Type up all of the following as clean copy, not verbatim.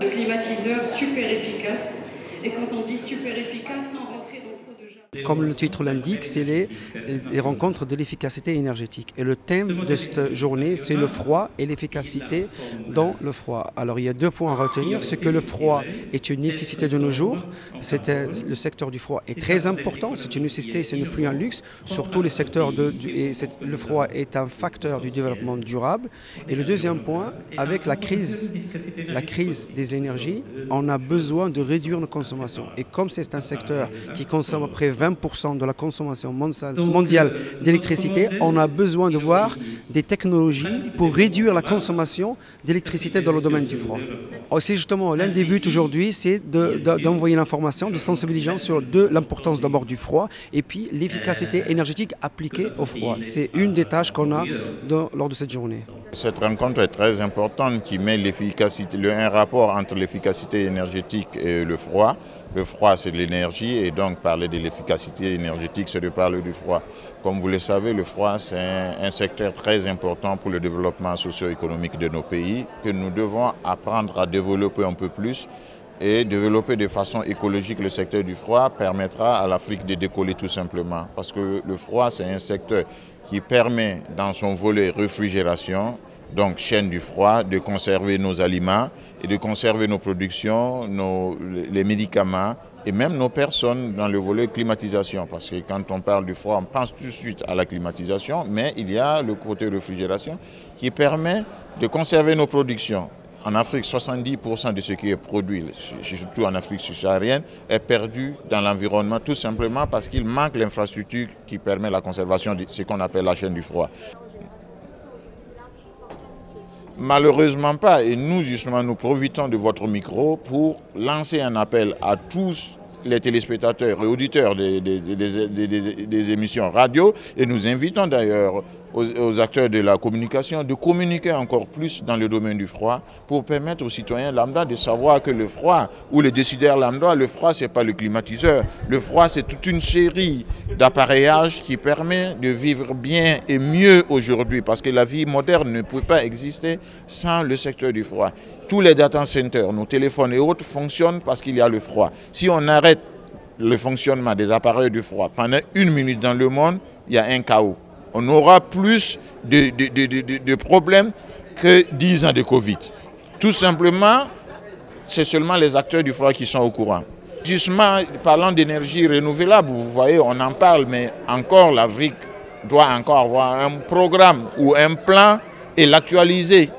Un climatiseur super efficace. Et quand on dit super efficace, sans rentrer dans trop de jargon. Comme le titre l'indique, c'est les rencontres de l'efficacité énergétique. Et le thème de cette journée, c'est le froid et l'efficacité dans le froid. Alors il y a deux points à retenir. C'est que le froid est une nécessité de nos jours. Le secteur du froid est très important. C'est une nécessité, ce n'est plus un luxe. Sur tous les secteurs, le froid est un facteur du développement durable. Et le deuxième point, avec la crise des énergies, on a besoin de réduire nos consommations. Et comme c'est un secteur qui consomme à peu près 20% de la consommation mondiale d'électricité, on a besoin de voir des technologies pour réduire la consommation d'électricité dans le domaine du froid. C'est justement l'un des buts aujourd'hui, c'est d'envoyer l'information, de sensibiliser sur l'importance d'abord du froid et puis l'efficacité énergétique appliquée au froid. C'est une des tâches qu'on a lors de cette journée. Cette rencontre est très importante qui met un rapport entre l'efficacité énergétique et le froid. Le froid, c'est de l'énergie et donc parler de l'efficacité énergétique, c'est de parler du froid. Comme vous le savez, le froid, c'est un secteur très important pour le développement socio-économique de nos pays que nous devons apprendre à développer un peu plus. Et développer de façon écologique le secteur du froid permettra à l'Afrique de décoller tout simplement. Parce que le froid, c'est un secteur qui permet dans son volet réfrigération, donc chaîne du froid, de conserver nos aliments et de conserver nos productions, les médicaments et même nos personnes dans le volet climatisation. Parce que quand on parle du froid, on pense tout de suite à la climatisation, mais il y a le côté réfrigération qui permet de conserver nos productions. En Afrique, 70% de ce qui est produit, surtout en Afrique subsaharienne, est perdu dans l'environnement, tout simplement parce qu'il manque l'infrastructure qui permet la conservation de ce qu'on appelle la chaîne du froid. Malheureusement pas, et nous justement nous profitons de votre micro pour lancer un appel à tous les téléspectateurs et auditeurs des émissions radio et nous invitons d'ailleurs aux acteurs de la communication de communiquer encore plus dans le domaine du froid pour permettre aux citoyens lambda de savoir que le froid ou les décideurs lambda, le froid c'est pas le climatiseur, le froid c'est toute une série d'appareillages qui permet de vivre bien et mieux aujourd'hui parce que la vie moderne ne peut pas exister sans le secteur du froid. Tous les data centers, nos téléphones et autres fonctionnent parce qu'il y a le froid. Si on arrête le fonctionnement des appareils du froid pendant 1 minute dans le monde, il y a un chaos. On aura plus de problèmes que 10 ans de Covid. Tout simplement, c'est seulement les acteurs du froid qui sont au courant. Justement, parlant d'énergie renouvelable, vous voyez, on en parle, mais encore l'Afrique doit encore avoir un programme ou un plan et l'actualiser.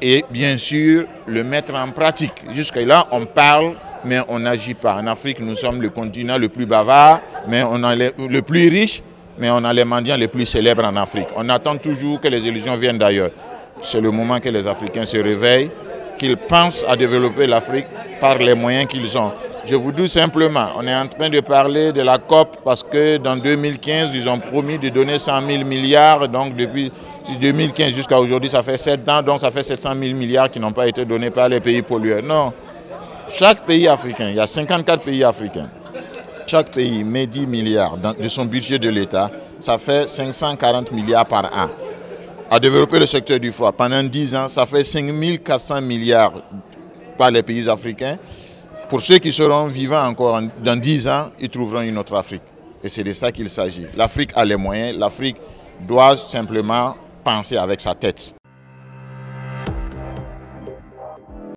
Et bien sûr, le mettre en pratique. Jusque-là, on parle, mais on n'agit pas. En Afrique, nous sommes le continent le plus bavard, mais on a le plus riche, mais on a les mendiants les plus célèbres en Afrique. On attend toujours que les illusions viennent d'ailleurs. C'est le moment que les Africains se réveillent, qu'ils pensent à développer l'Afrique par les moyens qu'ils ont. Je vous dis simplement, on est en train de parler de la COP parce que dans 2015, ils ont promis de donner 100 000 milliards. Donc depuis 2015 jusqu'à aujourd'hui, ça fait 7 ans, donc ça fait 700 000 milliards qui n'ont pas été donnés par les pays pollueurs. Non. Chaque pays africain, il y a 54 pays africains. Chaque pays met 10 milliards de son budget de l'État, ça fait 540 milliards par an. À développer le secteur du froid, pendant 10 ans, ça fait 5 400 milliards par les pays africains. Pour ceux qui seront vivants encore dans 10 ans, ils trouveront une autre Afrique. Et c'est de ça qu'il s'agit. L'Afrique a les moyens, l'Afrique doit simplement penser avec sa tête.